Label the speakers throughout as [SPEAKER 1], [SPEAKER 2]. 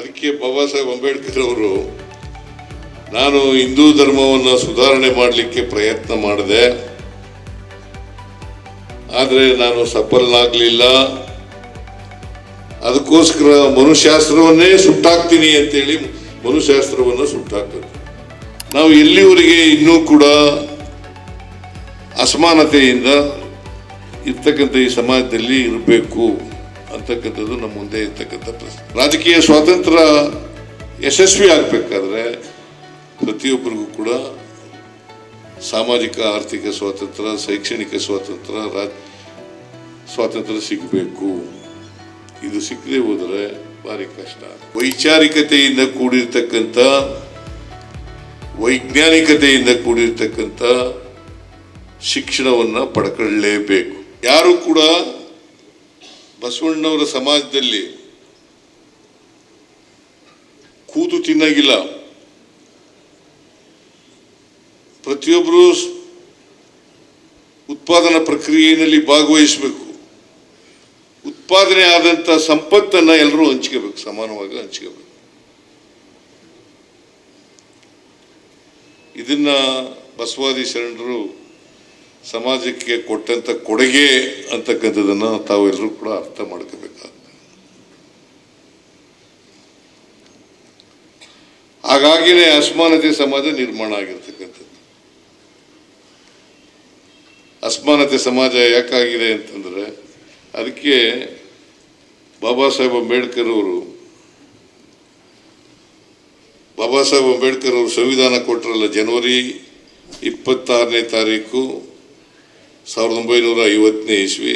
[SPEAKER 1] ಅದಕ್ಕೆ ಬಾಬಾ ಸಾಹೇಬ್ ಅಂಬೇಡ್ಕರ್ ಅವರು ನಾನು ಹಿಂದೂ ಧರ್ಮವನ್ನು ಸುಧಾರಣೆ ಮಾಡಲಿಕ್ಕೆ ಪ್ರಯತ್ನ ಮಾಡಿದೆ, ಆದರೆ ನಾನು ಸಫಲನಾಗಲಿಲ್ಲ. ಅದಕ್ಕೋಸ್ಕರ ಮನುಶಾಸ್ತ್ರವನ್ನೇ ಸುಟ್ಟಾಕ್ತೀನಿ ಅಂತೇಳಿ ಮನುಶಾಸ್ತ್ರವನ್ನು ಸುಟ್ಟಾಕ್ತಾರೆ. ನಾವು ಎಲ್ಲಿವರೆಗೆ ಇನ್ನೂ ಕೂಡ ಅಸಮಾನತೆಯಿಂದ ಇರ್ತಕ್ಕಂಥ ಈ ಸಮಾಜದಲ್ಲಿ ಇರಬೇಕು ಅಂತಕ್ಕಂಥದ್ದು ನಮ್ಮ ಮುಂದೆ ಇರ್ತಕ್ಕಂಥ ಪ್ರಶ್ನೆ. ರಾಜಕೀಯ ಸ್ವಾತಂತ್ರ್ಯ ಯಶಸ್ವಿ ಆಗಬೇಕಾದ್ರೆ ಪ್ರತಿಯೊಬ್ಬರಿಗೂ ಕೂಡ ಸಾಮಾಜಿಕ ಆರ್ಥಿಕ ಸ್ವಾತಂತ್ರ್ಯ, ಶೈಕ್ಷಣಿಕ ಸ್ವಾತಂತ್ರ್ಯ ಸಿಗಬೇಕು. ಇದು ಸಿಕ್ಕದೆ ಹೋದರೆ ಭಾರಿ ಕಷ್ಟ. ವೈಚಾರಿಕತೆಯಿಂದ ಕೂಡಿರ್ತಕ್ಕಂಥ, ವೈಜ್ಞಾನಿಕತೆಯಿಂದ ಕೂಡಿರ್ತಕ್ಕಂಥ ಶಿಕ್ಷಣವನ್ನು ಪಡ್ಕೊಳ್ಳಲೇಬೇಕು. ಯಾರು ಕೂಡ ಬಸವಣ್ಣವರ ಸಮಾಜದಲ್ಲಿ ಕೂತು ತಿನ್ನಗಿಲ್ಲ. ಪ್ರತಿಯೊಬ್ಬರು ಉತ್ಪಾದನಾ ಪ್ರಕ್ರಿಯೆಯಲ್ಲಿ ಭಾಗವಹಿಸಬೇಕು. ಉತ್ಪಾದನೆ ಆದಂಥ ಸಂಪತ್ತನ್ನು ಎಲ್ಲರೂ ಹಂಚ್ಕೋಬೇಕು, ಸಮಾನವಾಗಿ ಹಂಚ್ಕೋಬೇಕು. ಇದನ್ನ ಬಸವಾದಿ ಶರಣರು ಸಮಾಜಕ್ಕೆ ಕೊಟ್ಟಂತ ಕೊಡುಗೆ ಅಂತಕ್ಕಂಥದನ್ನ ತಾವೆಲ್ಲರೂ ಕೂಡ ಅರ್ಥ ಮಾಡ್ಕೋಬೇಕಾಗ್ತದೆ. ಹಾಗಾಗಿನೇ ಅಸಮಾನತೆ ಸಮಾಜ ನಿರ್ಮಾಣ ಆಗಿರ್ತಕ್ಕಂಥದ್ದು. ಅಸಮಾನತೆ ಸಮಾಜ ಯಾಕಾಗಿದೆ ಅಂತಂದ್ರೆ ಅದಕ್ಕೆ ಬಾಬಾ ಸಾಹೇಬ್ ಅಂಬೇಡ್ಕರ್ ಅವರು ಸಂವಿಧಾನ ಕೊಟ್ಟರಲ್ಲ, ಜನವರಿ 26ನೇ ತಾರೀಕು 1950ನೇ ಇಸ್ವಿ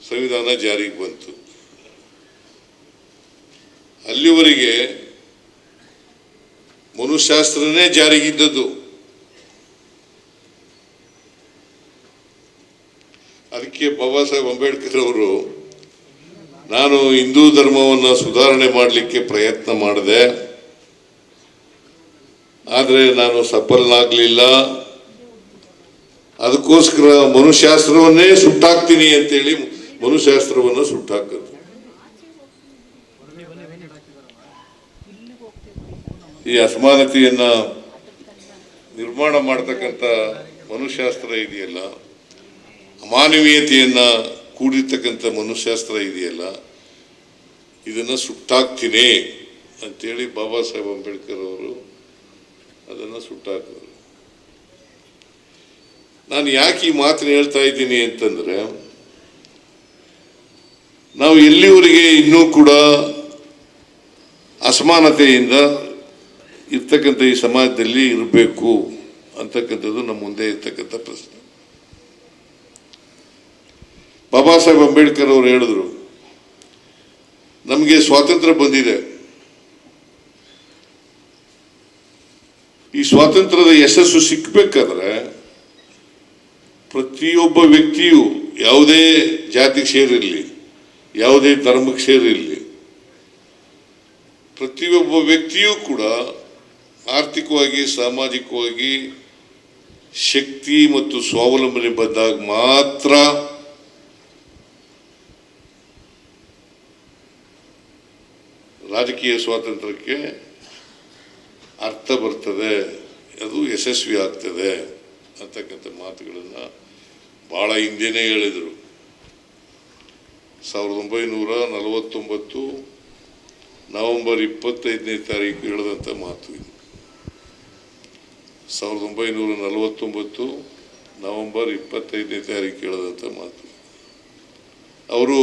[SPEAKER 1] ಸಂವಿಧಾನ ಜಾರಿಗೆ ಬಂತು. ಅಲ್ಲಿವರೆಗೆ ಮನುಶಾಸ್ತ್ರನೇ ಜಾರಿಗಿದ್ದದ್ದು. ಅದಕ್ಕೆ ಬಾಬಾ ಸಾಹೇಬ್ ಅಂಬೇಡ್ಕರ್ ಅವರು ನಾನು ಹಿಂದೂ ಧರ್ಮವನ್ನು ಸುಧಾರಣೆ ಮಾಡಲಿಕ್ಕೆ ಪ್ರಯತ್ನ ಮಾಡಿದೆ, ಆದರೆ ನಾನು ಸಫಲನಾಗಲಿಲ್ಲ. ಅದಕ್ಕೋಸ್ಕರ ಮನುಶಾಸ್ತ್ರವನ್ನೇ ಸುಟ್ಟಾಕ್ತೀನಿ ಅಂತೇಳಿ ಮನುಶಾಸ್ತ್ರವನ್ನು ಸುಟ್ಟಾಕೋದು. ಈ ಅಸಮಾನತೆಯನ್ನ ನಿರ್ಮಾಣ ಮಾಡತಕ್ಕಂಥ ಮನುಶಾಸ್ತ್ರ ಇದೆಯಲ್ಲ, ಅಮಾನವೀಯತೆಯನ್ನ ಕೂಡಿರ್ತಕ್ಕಂಥ ಮನುಶಾಸ್ತ್ರ ಇದೆಯಲ್ಲ, ಇದನ್ನು ಸುಟ್ಟಾಕ್ತೀನಿ ಅಂತೇಳಿ ಬಾಬಾ ಸಾಹೇಬ್ ಅಂಬೇಡ್ಕರ್ ಅವರು ಅದನ್ನು ಸುಟ್ಟಾಕಿದ್ರು. ನಾನು ಯಾಕೆ ಈ ಮಾತನ್ನು ಹೇಳ್ತಾ ಇದ್ದೀನಿ ಅಂತಂದ್ರೆ, ನಾವು ಎಲ್ಲಿವರೆಗೆ ಇನ್ನೂ ಕೂಡ ಅಸಮಾನತೆಯಿಂದ ಇರ್ತಕ್ಕಂಥ ಈ ಸಮಾಜದಲ್ಲಿ ಇರಬೇಕು ಅಂತಕ್ಕಂಥದ್ದು ನಮ್ಮ ಮುಂದೆ ಇರ್ತಕ್ಕಂಥ ಪ್ರಶ್ನೆ. ಬಾಬಾ ಸಾಹೇಬ್ ಅಂಬೇಡ್ಕರ್ ಅವರು ಹೇಳಿದ್ರು, ನಮಗೆ ಸ್ವಾತಂತ್ರ್ಯ ಬಂದಿದೆ, ಈ ಸ್ವಾತಂತ್ರ್ಯದ ಯಶಸ್ಸು ಸಿಕ್ಕಬೇಕಾದ್ರೆ ಪ್ರತಿಯೊಬ್ಬ ವ್ಯಕ್ತಿಯು ಯಾವುದೇ ಜಾತಿಗೆ ಸೇರಿರಲಿ, ಯಾವುದೇ ಧರ್ಮಕ್ಕೆ ಸೇರಿರಲಿ, ಪ್ರತಿಯೊಬ್ಬ ವ್ಯಕ್ತಿಯೂ ಕೂಡ ಆರ್ಥಿಕವಾಗಿ, ಸಾಮಾಜಿಕವಾಗಿ ಶಕ್ತಿ ಮತ್ತು ಸ್ವಾವಲಂಬನೆ ಬಂದಾಗ ಮಾತ್ರ ರಾಜಕೀಯ ಸ್ವಾತಂತ್ರ್ಯಕ್ಕೆ ಅರ್ಥ ಬರ್ತದೆ, ಅದು ಯಶಸ್ವಿ ಆಗ್ತದೆ ಅಂತಕ್ಕಂಥ ಮಾತುಗಳನ್ನು ಬಹಳ ಹಿಂದೆನೇ ಹೇಳಿದರು. 1949 ನವೆಂಬರ್ 25ನೇ ತಾರೀಕು ಹೇಳಿದಂಥ ಮಾತು ಇದು. 1949 ನವೆಂಬರ್ 25ನೇ ತಾರೀಕು ಹೇಳಿದಂಥ ಮಾತು. ಅವರು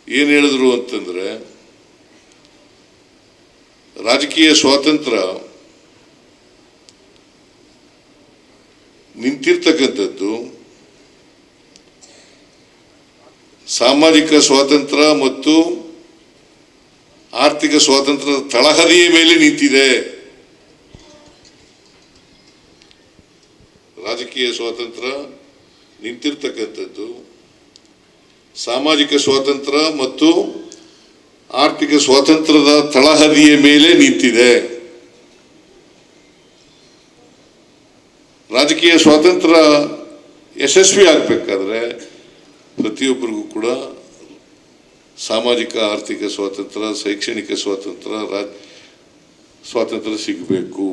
[SPEAKER 1] ಏನು ಹೇಳಿದ್ರು ಅಂತಂದ್ರೆ, ರಾಜಕೀಯ ಸ್ವಾತಂತ್ರ್ಯ ನಿಂತಿರ್ತಕ್ಕಂಥದ್ದು ಸಾಮಾಜಿಕ ಸ್ವಾತಂತ್ರ್ಯ ಮತ್ತು ಆರ್ಥಿಕ ಸ್ವಾತಂತ್ರ್ಯದ ತಳಹದಿಯ ಮೇಲೆ ನಿಂತಿದೆ. ರಾಜಕೀಯ ಸ್ವಾತಂತ್ರ್ಯ ನಿಂತಿರ್ತಕ್ಕಂಥದ್ದು ಸಾಮಾಜಿಕ ಸ್ವಾತಂತ್ರ್ಯ ಮತ್ತು ಆರ್ಥಿಕ ಸ್ವಾತಂತ್ರ್ಯದ ತಳಹದಿಯ ಮೇಲೆ ನಿಂತಿದೆ. ರಾಜಕೀಯ ಸ್ವಾತಂತ್ರ್ಯ ಯಶಸ್ವಿ ಆಗಬೇಕಾದ್ರೆ ಪ್ರತಿಯೊಬ್ಬರಿಗೂ ಕೂಡ ಸಾಮಾಜಿಕ ಆರ್ಥಿಕ ಸ್ವಾತಂತ್ರ್ಯ, ಶೈಕ್ಷಣಿಕ ಸ್ವಾತಂತ್ರ್ಯ ಸಿಗಬೇಕು.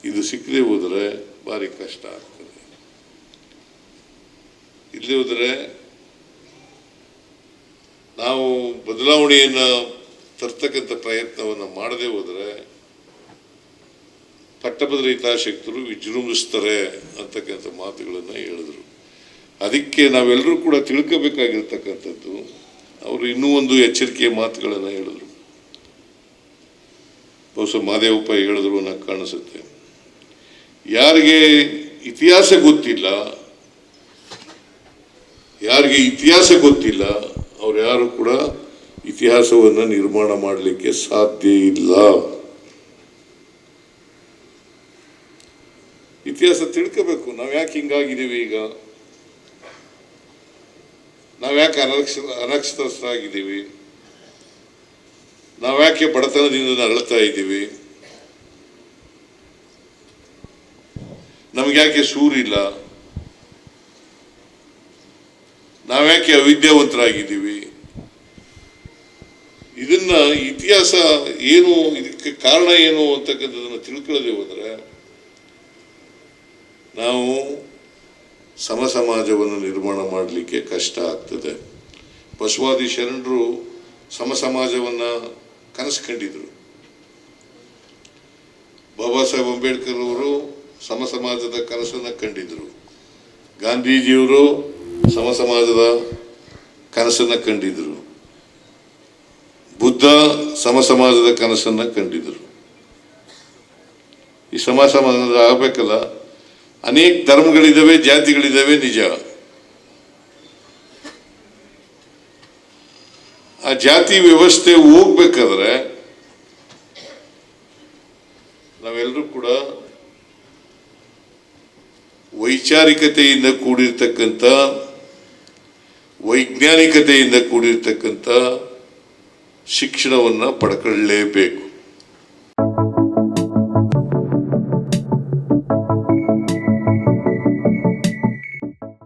[SPEAKER 1] ಇದು ಸಿಕ್ಕದೆ ಹೋದರೆ ಭಾರಿ ಕಷ್ಟ ಆಗ್ತದೆ. ಇಲ್ಲದೆ ಹೋದರೆ ನಾವು ಬದಲಾವಣೆಯನ್ನು ತರ್ತಕ್ಕಂಥ ಪ್ರಯತ್ನವನ್ನು ಮಾಡದೆ ಹೋದರೆ ಪಟ್ಟಭದ್ರ ಹಿತಾಸಕ್ತರು ವಿಜೃಂಭಿಸ್ತಾರೆ ಅಂತಕ್ಕಂಥ ಮಾತುಗಳನ್ನು ಹೇಳಿದರು. ಅದಕ್ಕೆ ನಾವೆಲ್ಲರೂ ಕೂಡ ತಿಳ್ಕೋಬೇಕಾಗಿರ್ತಕ್ಕಂಥದ್ದು, ಅವರು ಇನ್ನೂ ಒಂದು ಎಚ್ಚರಿಕೆಯ ಮಾತುಗಳನ್ನು ಹೇಳಿದರು. ಬಹುಶಃ ಮಾದೇವಪ್ಪ ಹೇಳಿದ್ರು ಅನ್ನೋ ಕಾಣಿಸುತ್ತೆ. ಯಾರಿಗೆ ಇತಿಹಾಸ ಗೊತ್ತಿಲ್ಲ ಅವ್ರು ಯಾರು ಕೂಡ ಇತಿಹಾಸವನ್ನು ನಿರ್ಮಾಣ ಮಾಡಲಿಕ್ಕೆ ಸಾಧ್ಯ ಇಲ್ಲ. ಇತಿಹಾಸ ತಿಳ್ಕೋಬೇಕು. ನಾವು ಯಾಕೆ ಹಿಂಗಾಗಿದ್ದೀವಿ, ಈಗ ನಾವ್ಯಾಕೆ ಅನಕ್ಷರಸ್ಥರಾಗಿದ್ದೀವಿ, ನಾವ್ಯಾಕೆ ಬಡತನದಿಂದ ನರಳ್ತಾ ಇದ್ದೀವಿ, ನಮ್ಗ್ಯಾಕೆ ಸೂರಿಲ್ಲ, ನಾವ್ಯಾಕೆ ಅವಿದ್ಯಾವಂತರಾಗಿದ್ದೀವಿ. ಇದನ್ನ ಇತಿಹಾಸ ಏನು, ಇದಕ್ಕೆ ಕಾರಣ ಏನು ಅಂತಕ್ಕಂಥದ್ದನ್ನು ತಿಳ್ಕೊಳ್ಳದೆ ಹೋದರೆ ನಾವು ಸಮ ಸಮಾಜವನ್ನು ನಿರ್ಮಾಣ ಮಾಡಲಿಕ್ಕೆ ಕಷ್ಟ ಆಗ್ತದೆ. ಬಸವಾದಿ ಶರಣರು ಸಮ ಸಮಾಜವನ್ನು ಕನಸು ಕಂಡಿದ್ರು. ಬಾಬಾ ಸಾಹೇಬ್ ಅಂಬೇಡ್ಕರ್ ಅವರು ಸಮ ಸಮಾಜದ ಕನಸನ್ನು ಕಂಡಿದ್ರು. ಗಾಂಧೀಜಿಯವರು ಸಮ ಸಮಾಜದ ಕನಸನ್ನು ಕಂಡಿದ್ರು. ಬುದ್ಧ ಸಮ ಸಮಾಜದ ಕನಸನ್ನು ಕಂಡಿದ್ರು. ಈ ಸಮ ಸಮಾಜ ಆಗಬೇಕಲ್ಲ. ಅನೇಕ ಧರ್ಮಗಳಿದ್ದಾವೆ, ಜಾತಿಗಳಿದ್ದಾವೆ, ನಿಜ. ಆ ಜಾತಿ ವ್ಯವಸ್ಥೆ ಹೋಗ್ಬೇಕಾದ್ರೆ ನಾವೆಲ್ಲರೂ ಕೂಡ ವೈಚಾರಿಕತೆಯಿಂದ ಕೂಡಿರ್ತಕ್ಕಂಥ, ವೈಜ್ಞಾನಿಕತೆಯಿಂದ ಕೂಡಿರ್ತಕ್ಕಂಥ ಶಿಕ್ಷಣವನ್ನು ಪಡ್ಕೊಳ್ಳಲೇಬೇಕು.